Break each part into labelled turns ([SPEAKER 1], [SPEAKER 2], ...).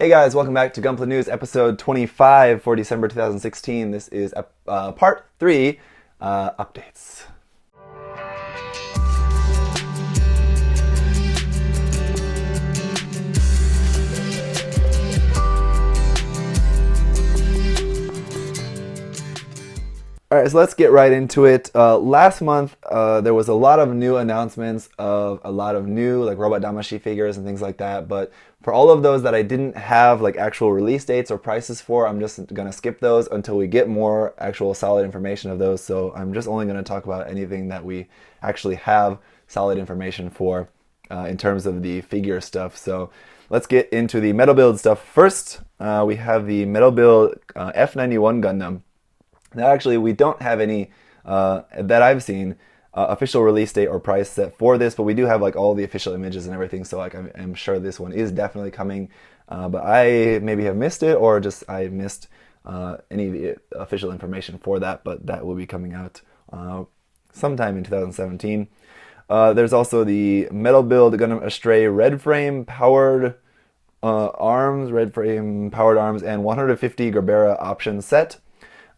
[SPEAKER 1] Hey guys, welcome back to Gunpla News, episode 25 for December 2016. This is part 3, updates. Alright, so let's get right into it. Last month, there was a lot of new announcements of a lot of new Robot Damashi figures and things like that, but for all of those that I didn't have actual release dates or prices for, I'm just going to skip those until we get more actual solid information of those, so I'm just only going to talk about anything that we actually have solid information for in terms of the figure stuff. So let's get into the metal build stuff. First, we have the metal build F91 Gundam. Now, actually, we don't have any, that I've seen, official release date or price set for this, but we do have all the official images and everything, so I'm sure this one is definitely coming, but I maybe have missed it, or just I missed any of the official information for that, but that will be coming out sometime in 2017. There's also the Metal Build Gundam Astray Red Frame Powered Arms, and 150 Gerbera option set.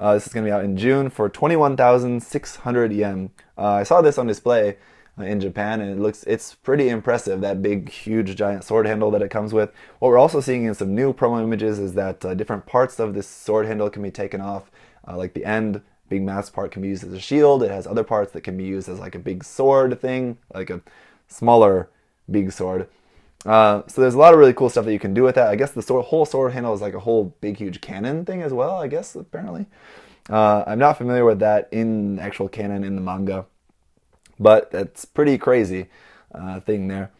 [SPEAKER 1] This is going to be out in June for 21,600 yen. I saw this on display in Japan, and it's pretty impressive, that big, huge, giant sword handle that it comes with. What we're also seeing in some new promo images is that different parts of this sword handle can be taken off. Like the end, big mass part can be used as a shield. It has other parts that can be used as a big sword thing, like a smaller big sword. So there's a lot of really cool stuff that you can do with that. I guess the whole sword handle is a whole big huge cannon thing as well, I guess, apparently. I'm not familiar with that in actual canon in the manga, but that's pretty crazy thing there.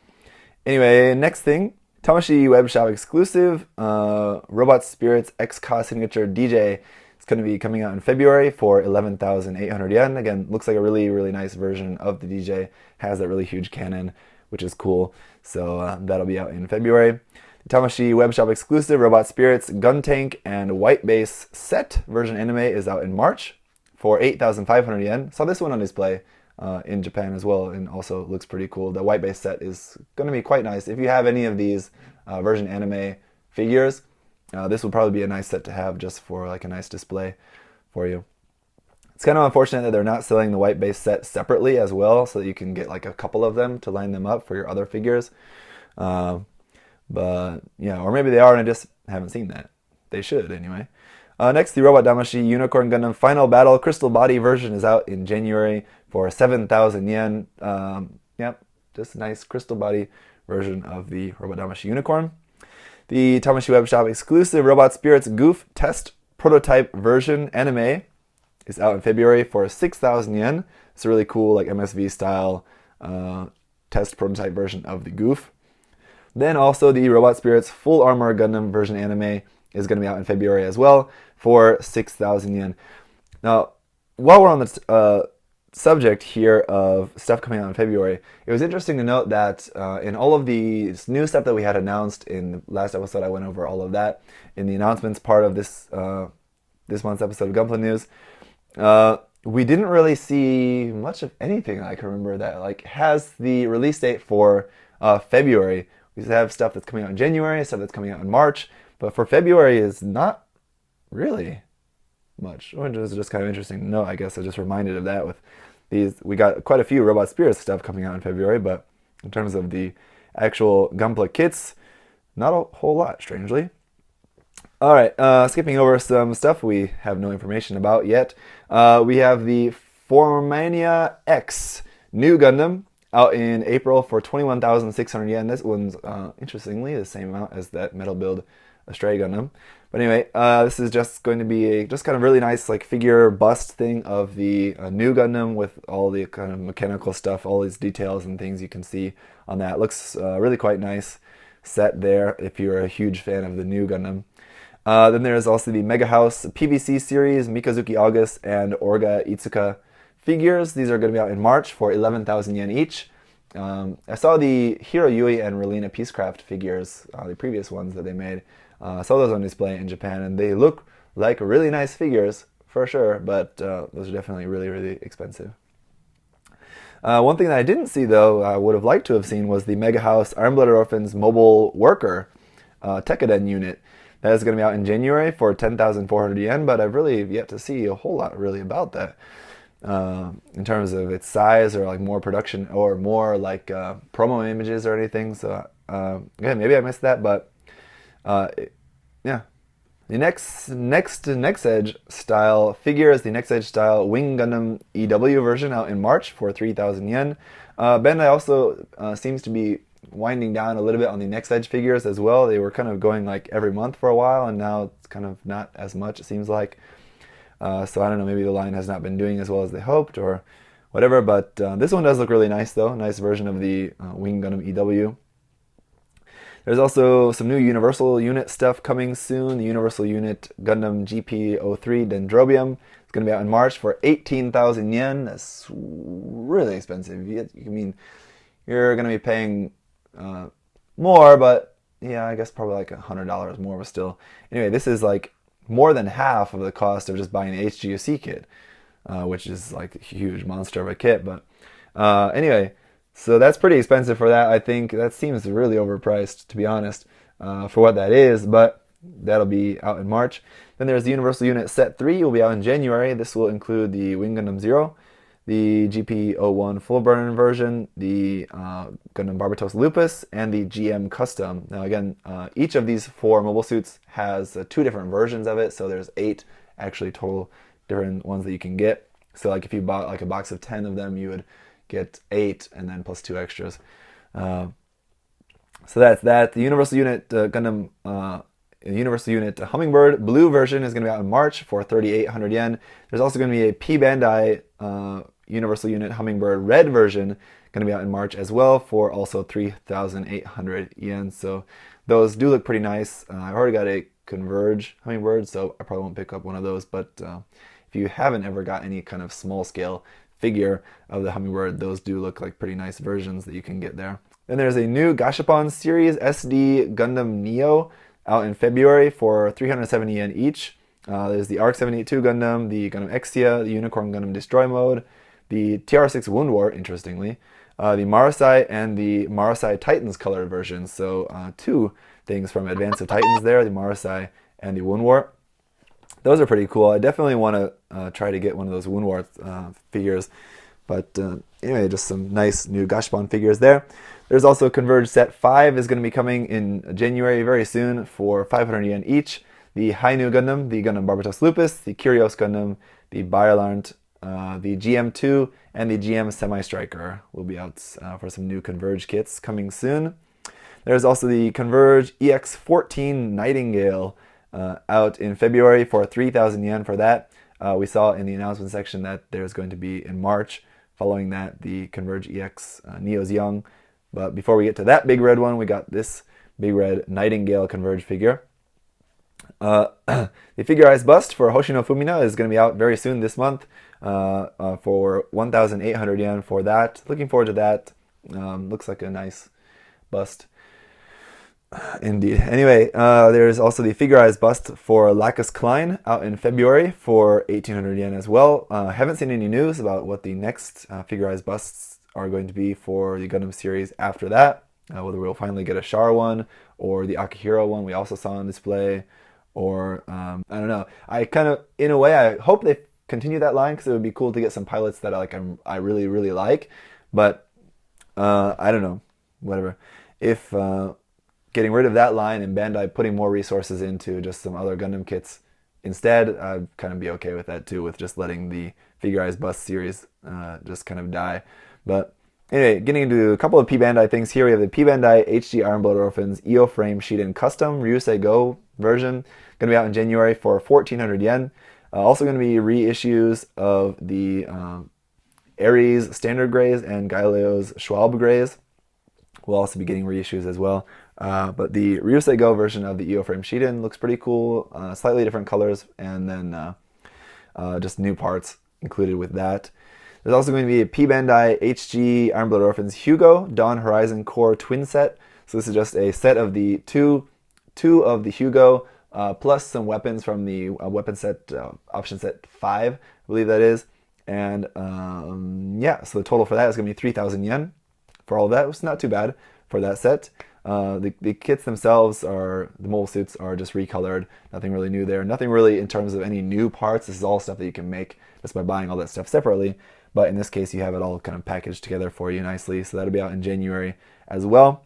[SPEAKER 1] Anyway, next thing, Tamashii Webshop exclusive, Robot Spirits XCA Signature DJ. It's going to be coming out in February for 11,800 yen. Again, looks like a really, really nice version of the DJ. Has that really huge cannon, which is cool. So that'll be out in February. The Tamashii Webshop exclusive Robot Spirits Gun Tank and White Base set version anime is out in March for 8,500 yen. Saw this one on display in Japan as well, and also looks pretty cool. The White Base set is going to be quite nice. If you have any of these version anime figures, this would probably be a nice set to have just for a nice display for you. It's kind of unfortunate that they're not selling the White Base set separately as well, so that you can get a couple of them to line them up for your other figures. But yeah, or maybe they are and I just haven't seen that. They should anyway. Next, the Robot Damashi Unicorn Gundam Final Battle Crystal Body version is out in January for 7,000 yen. Yep, just a nice crystal body version of the Robot Damashi Unicorn. The Tamashii Webshop exclusive Robot Spirits Goof Test Prototype version anime is out in February for 6,000 yen. It's a really cool MSV style test prototype version of the Goof. Then also the Robot Spirits Full Armor Gundam version anime is going to be out in February as well for 6,000 yen. Now, while we're on the subject here of stuff coming out in February, it was interesting to note that in all of the new stuff that we had announced in the last episode, I went over all of that in the announcements part of this month's episode of Gunpla News. We didn't really see much of anything I can remember that has the release date for February. We have stuff that's coming out in January, stuff that's coming out in March, but for February is not really much, which is just kind of interesting to know. I guess I just reminded of that with these. We got quite a few Robot Spirits stuff coming out in February, but in terms of the actual Gunpla kits, not a whole lot, strangely. Alright, skipping over some stuff we have no information about yet. We have the Formania X new Gundam out in April for 21,600 yen. This one's, interestingly, the same amount as that Metal Build Astray Gundam. But anyway, this is just going to be a just kind of really nice figure bust thing of the new Gundam with all the kind of mechanical stuff, all these details and things you can see on that. Looks really quite nice set there if you're a huge fan of the new Gundam. Then there's also the Mega House PVC series, Mikazuki August and Orga Itsuka figures. These are going to be out in March for 11,000 yen each. I saw the Hiro Yui and Relina Peacecraft figures, the previous ones that they made. I saw those on display in Japan, and they look like really nice figures for sure, but those are definitely really, really expensive. One thing that I didn't see, though, I would have liked to have seen was the Mega House Iron Blooded Orphans mobile worker. Tekkaden unit. That is going to be out in January for 10,400 yen, but I've really yet to see a whole lot really about that in terms of its size or like more production or more like promo images or anything. So again, maybe I missed that, but yeah. The next Edge style figure is the Next Edge style Wing Gundam EW version out in March for 3,000 yen. Bandai also seems to be winding down a little bit on the Next Edge figures as well. They were kind of going like every month for a while, and now it's kind of not as much, it seems like. So I don't know, maybe the line has not been doing as well as they hoped or whatever, but this one does look really nice though. Nice version of the Wing Gundam EW. There's also some new Universal Unit stuff coming soon. The Universal Unit Gundam GP03 Dendrobium is going to be out in March for 18,000 yen. That's really expensive. You're going to be paying more, but yeah, I guess probably like $100 more, but still. Anyway, this is like more than half of the cost of just buying the HGUC kit, which is like a huge monster of a kit. But anyway, so that's pretty expensive for that. I think that seems really overpriced, to be honest, for what that is, but that'll be out in March. Then there's the Universal Unit Set 3, will be out in January. This will include the Wing Gundam Zero, the GP01 full burn version, the Gundam Barbatos Lupus, and the GM Custom. Now again, each of these 4 mobile suits has 2 different versions of it, so there's 8 actually total different ones that you can get. So like if you bought like a box of 10 of them, you would get 8 and then plus 2 extras. So that's that. The Universal Unit Gundam Universal Unit Hummingbird Blue version is going to be out in March for 3,800 yen. There's also going to be a P Bandai Universal Unit Hummingbird Red version going to be out in March as well for also 3,800 yen. So those do look pretty nice. I've already got a Converge Hummingbird, so I probably won't pick up one of those. But if you haven't ever got any kind of small scale figure of the Hummingbird, those do look like pretty nice versions that you can get there. Then there's a new Gashapon Series SD Gundam Neo out in February for 370 yen each. There's the ARC 782 Gundam, the Gundam Exia, the Unicorn Gundam Destroy Mode, the TR6 Wound War, interestingly, the Marasai, and the Marasai Titans colored version. So 2 things from Advance of Titans there, the Marasai and the Wound War. Those are pretty cool. I definitely want to try to get one of those Wound War figures. But anyway, just some nice new Gashapon figures there. There's also Converge Set 5 is going to be coming in January very soon for 500 yen each. The Hainu Gundam, the Gundam Barbatos Lupus, the Kyrios Gundam, the Biolant, the GM2, and the GM Semi-Striker will be out for some new Converge kits coming soon. There's also the Converge EX14 Nightingale out in February for 3,000 yen for that. We saw in the announcement section that there's going to be in March. Following that, the Converge EX Neo's Young. But before we get to that big red one, we got this big red Nightingale Converge figure. The figurized bust for Hoshino Fumina is going to be out very soon this month for 1,800 yen for that. Looking forward to that. Looks like a nice bust. Indeed. Anyway, there's also the figurized bust for Lacus Klein out in February for 1,800 yen as well. Haven't seen any news about what the next figurized busts are going to be for the Gundam series after that. Whether we'll finally get a Char one or the Akihiro one we also saw on display, or I don't know. I kind of, in a way, I hope they continue that line because it would be cool to get some pilots that I really, really like. But I don't know. Whatever. If getting rid of that line and Bandai putting more resources into just some other Gundam kits instead, I'd kind of be okay with that too, with just letting the figurized bust series just kind of die. But anyway, getting into a couple of P Bandai things here, we have the P Bandai HG Iron Blood Orphans EO Frame Shiden Custom Ryusei Go version, going to be out in January for 1,400 yen. Also going to be reissues of the Ares Standard Grays and Gaileo's Schwalbe Grays. We'll also be getting reissues as well. But the Ryusei Go version of the EO Frame Shiden looks pretty cool. Slightly different colors, and then just new parts included with that. There's also going to be a P Bandai HG Iron Blood Orphans Hugo Dawn Horizon Core Twin Set. So this is just a set of the two of the Hugo plus some weapons from the weapon set option set 5, I believe that is. And yeah, so the total for that is going to be 3,000 yen for all of that. It's not too bad for that set. The kits themselves are, the mobile suits are just recolored. Nothing really new there. Nothing really in terms of any new parts. This is all stuff that you can make just by buying all that stuff separately. But in this case, you have it all kind of packaged together for you nicely. So that'll be out in January as well.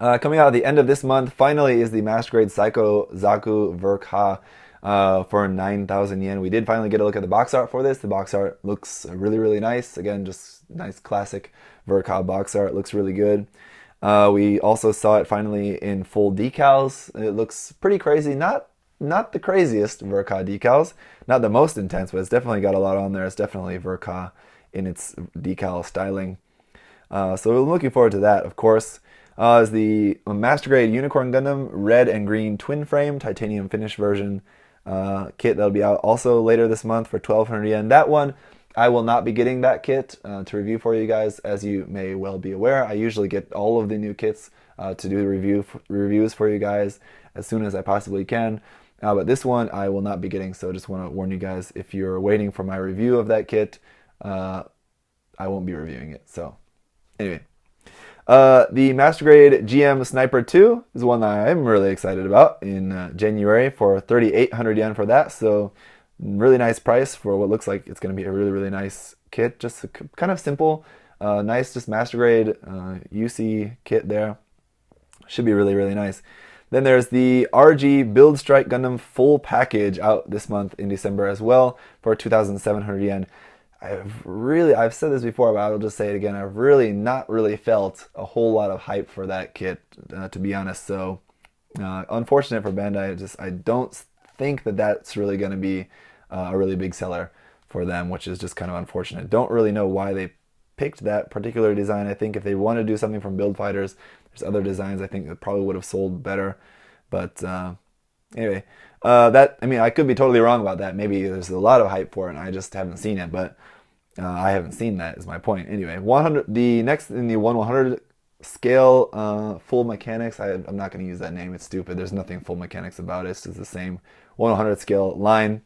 [SPEAKER 1] Coming out at the end of this month, finally, is the Master Grade Psycho Zaku Verka for 9,000 yen. We did finally get a look at the box art for this. The box art looks really, really nice. Again, just nice classic Verka box art. It looks really good. We also saw it finally in full decals. It looks pretty crazy. Not the craziest Verka decals. Not the most intense, but it's definitely got a lot on there. It's definitely Verka in its decal styling. So we're looking forward to that, of course. Is the Master Grade Unicorn Gundam red and green twin frame titanium finish version kit that'll be out also later this month for 1,200 yen. That one, I will not be getting that kit to review for you guys, as you may well be aware. I usually get all of the new kits to do reviews for you guys as soon as I possibly can. But this one I will not be getting, so just want to warn you guys, if you're waiting for my review of that kit, I won't be reviewing it. So anyway. The Master Grade GM Sniper 2 is one that I'm really excited about in January for 3,800 yen for that. So really nice price for what looks like it's going to be a really, really nice kit. Just kind of simple, nice, just Master Grade UC kit there. Should be really, really nice. Then there's the RG Build Strike Gundam full package out this month in December as well for 2,700 yen. I've said this before, but I'll just say it again. I've really not really felt a whole lot of hype for that kit, to be honest. So, unfortunate for Bandai. I don't think that that's really going to be a really big seller for them, which is just kind of unfortunate. Don't really know why they picked that particular design. I think if they want to do something from Build Fighters, there's other designs I think that probably would have sold better. But anyway, I could be totally wrong about that. Maybe there's a lot of hype for it, and I just haven't seen it. But I haven't seen that, is my point. Anyway, 100. The next in the 1/100 scale full mechanics. I'm not going to use that name. It's stupid. There's nothing full mechanics about it. It's just the same 1/100 scale line.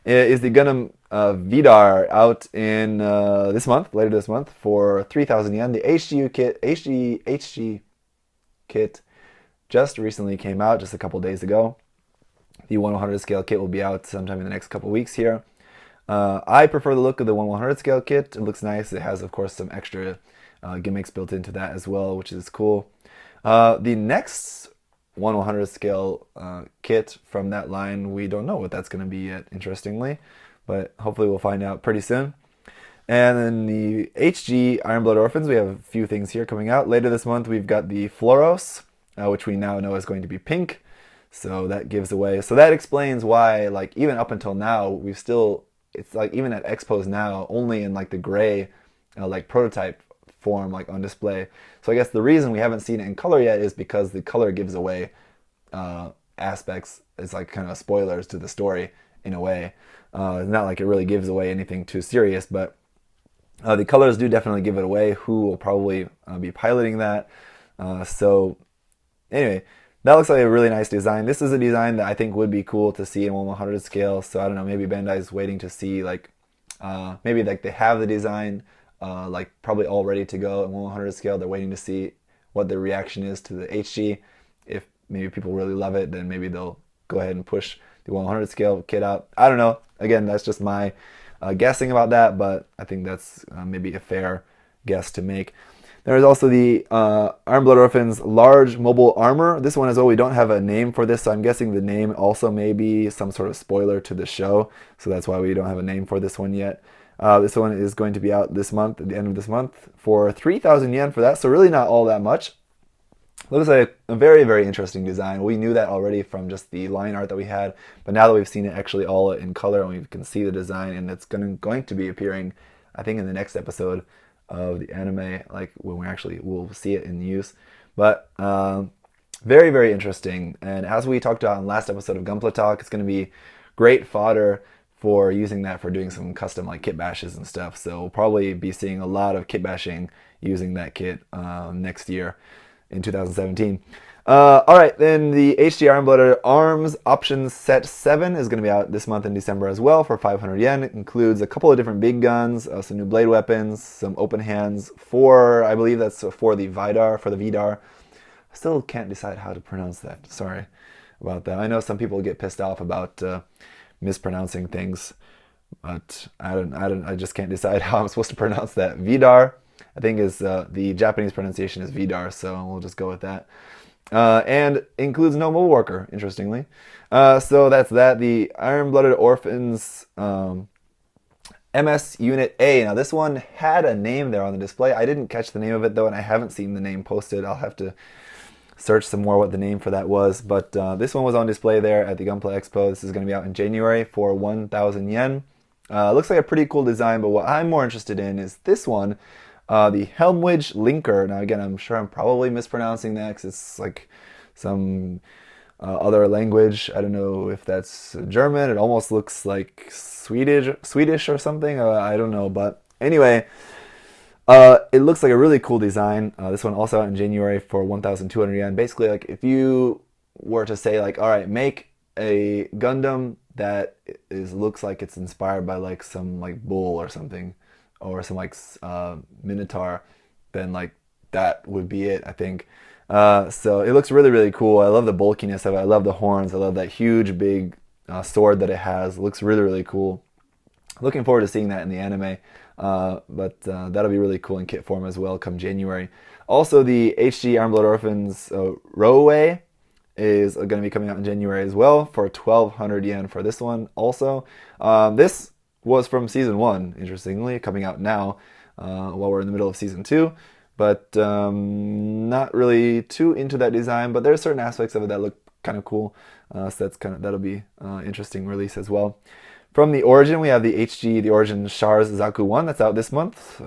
[SPEAKER 1] Is the Gundam Vidar out in later this month for 3,000 yen. The HG kit just recently came out, just a couple days ago. The 1/100 scale kit will be out sometime in the next couple weeks here. I prefer the look of the 1/100 scale kit. It looks nice. It has, of course, some extra gimmicks built into that as well, which is cool. The next 1/100 scale kit from that line, we don't know what that's going to be yet, interestingly, but hopefully we'll find out pretty soon. And then the HG Iron Blood Orphans, we have a few things here coming out. Later this month, we've got the Floros, which we now know is going to be pink. So that gives away. So that explains why, like, even up until now, it's like even at expos now, only in like the gray, like prototype form, like on display. So I guess the reason we haven't seen it in color yet is because the color gives away aspects. It's like kind of spoilers to the story in a way. It's not like it really gives away anything too serious, but the colors do definitely give it away. Who will probably be piloting that? So anyway, that looks like a really nice design. This is a design that I think would be cool to see in 1/100 scale. So I don't know, maybe Bandai's waiting to see, like, maybe like they have the design like probably all ready to go in 1/100 scale. They're waiting to see what the reaction is to the HG. If maybe people really love it, then maybe they'll go ahead and push the 1/100 scale kit out. I don't know. Again, that's just my guessing about that, but I think that's maybe a fair guess to make. There is also the Iron Blood Orphans large mobile armor. This one as well, we don't have a name for this, so I'm guessing the name also may be some sort of spoiler to the show, so that's why we don't have a name for this one yet. This one is going to be out this month, at the end of this month, for 3,000 yen for that, so really not all that much. Looks like a very, very interesting design. We knew that already from just the line art that we had, but now that we've seen it actually all in color and we can see the design, and it's going to be appearing, I think, in the next episode of the anime, like when we'll see it in use. But very, very interesting. And as we talked about in the last episode of Gunpla Talk, it's going to be great fodder for using that for doing some custom like kit bashes and stuff. So we'll probably be seeing a lot of kit bashing using that kit next year in 2017. All right, then the HG Iron Blooded Arms Options Set 7 is going to be out this month in December as well for 500 yen. It includes a couple of different big guns, some new blade weapons, some open hands I believe that's for the Vidar, Still can't decide how to pronounce that. Sorry about that. I know some people get pissed off about mispronouncing things, but I just can't decide how I'm supposed to pronounce that. Vidar, I think is the Japanese pronunciation is Vidar, so we'll just go with that. And includes no mobile worker, interestingly. So that's that. The Iron-Blooded Orphans MS Unit A. Now this one had a name there on the display. I didn't catch the name of it though, and I haven't seen the name posted. I'll have to search some more what the name for that was. But this one was on display there at the Gunpla Expo. This is going to be out in January for 1,000 yen. Looks like a pretty cool design, but what I'm more interested in is this one, the Helmwidge Linker. Now again, I'm sure I'm probably mispronouncing that because it's like some other language. I don't know if that's German. It almost looks like Swedish or something. I don't know, but anyway, it looks like a really cool design. This one also out in January for 1,200 yen. Basically, like if you were to say like, all right, make a Gundam that looks like it's inspired by like some like bull or something, or some like minotaur, then like that would be it, I think. So it looks really, really cool. I love the bulkiness of it. I love the horns. I love that huge, big sword that it has. It looks really, really cool. Looking forward to seeing that in the anime. But that'll be really cool in kit form as well come January. Also, the HG Iron-Blooded Orphans Rowaway is going to be coming out in January as well for 1,200 yen for this one also. This was from Season 1, interestingly, coming out now while we're in the middle of Season 2. But not really too into that design, but there's certain aspects of it that look kind of cool. So that'll be interesting release as well. From the Origin, we have the HG, the Origin Char's Zaku 1 that's out this month,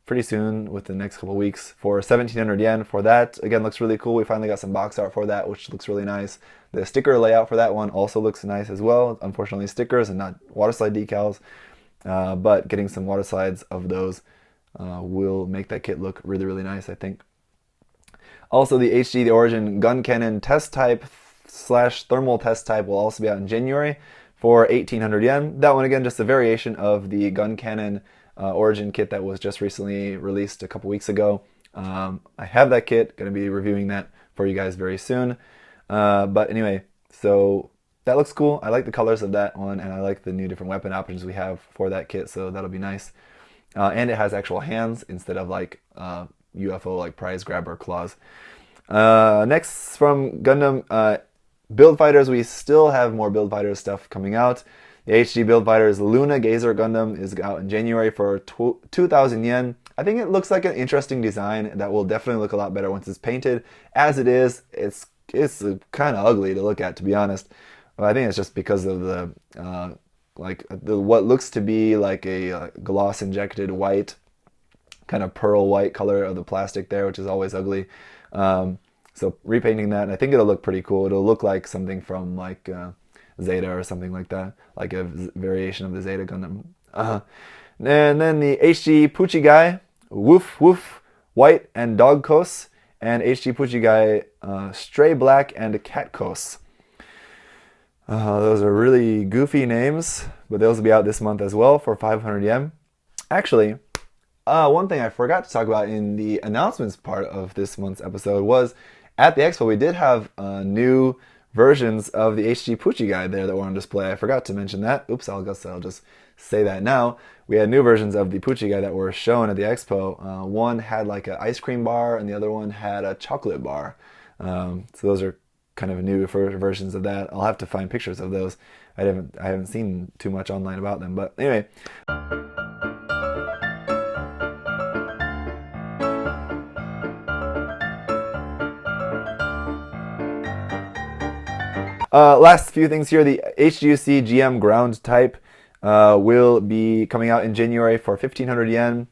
[SPEAKER 1] pretty soon, with the next couple weeks, for 1,700 yen for that. Again, looks really cool. We finally got some box art for that, which looks really nice. The sticker layout for that one also looks nice as well. Unfortunately, stickers and not water slide decals, but getting some water slides of those will make that kit look really, really nice, I think. Also, the HG, the Origin Gun Cannon Test Type / Thermal Test Type will also be out in January for 1,800 yen. That one, again, just a variation of the Gun Cannon Origin kit that was just recently released a couple weeks ago. I have that kit, going to be reviewing that for you guys very soon. But anyway, so that looks cool. I like the colors of that one, and I like the new different weapon options we have for that kit, so that'll be nice. And it has actual hands instead of like UFO like prize grabber claws. Next from Gundam Build Fighters, we still have more Build Fighters stuff coming out. The HG Build Fighters Luna Gazer Gundam is out in January for 2,000 yen. I think it looks like an interesting design that will definitely look a lot better once it's painted. As it is, it's kind of ugly to look at, to be honest. But I think it's just because of the what looks to be like a gloss injected white, kind of pearl white color of the plastic there, which is always ugly. So repainting that, and I think it'll look pretty cool. It'll look like something from like Zeta or something like that, like a variation of the Zeta Gundam. And then the HG Puchigai, Woof Woof White and Dog Kos, and HG Puchigai Stray Black and Cat Kos. Those are really goofy names, but those will be out this month as well for 500 yen. Actually, one thing I forgot to talk about in the announcements part of this month's episode was at the expo we did have new versions of the HG Puchigai there that were on display. I forgot to mention that. Oops, I'll just say that now. We had new versions of the Puchigai that were shown at the expo. One had like an ice cream bar and the other one had a chocolate bar. So those are kind of new versions of that. I'll have to find pictures of those. I haven't seen too much online about them, but anyway. Last few things here. The HGUC GM Ground Type will be coming out in January for 1,500 yen.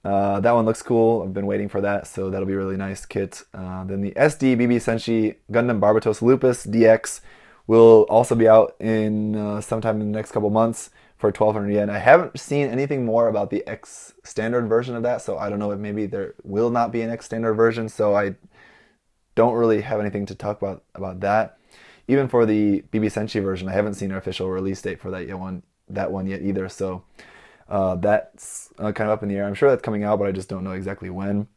[SPEAKER 1] That one looks cool. I've been waiting for that, so that'll be a really nice kit. Then the SD BB Senshi Gundam Barbatos Lupus DX will also be out in sometime in the next couple months for 1,200 yen. I haven't seen anything more about the X standard version of that, so I don't know if maybe there will not be an X standard version, so I don't really have anything to talk about that. Even for the BB Senshi version, I haven't seen an official release date for that one yet either, so that's kind of up in the air. I'm sure that's coming out, but I just don't know exactly when.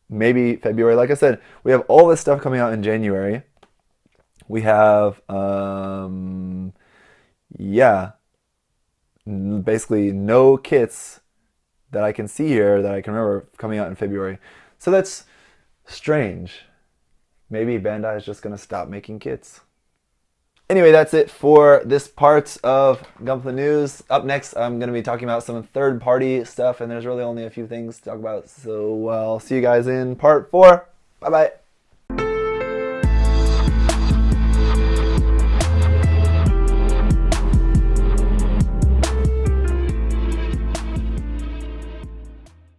[SPEAKER 1] maybe February. Like I said, we have all this stuff coming out in January. We have, yeah, basically no kits that I can see here that I can remember coming out in February. So that's strange. Maybe Bandai is just going to stop making kits. Anyway, that's it for this part of Gunpla News. Up next, I'm going to be talking about some third-party stuff, and there's really only a few things to talk about. So I'll see you guys in part 4. Bye-bye.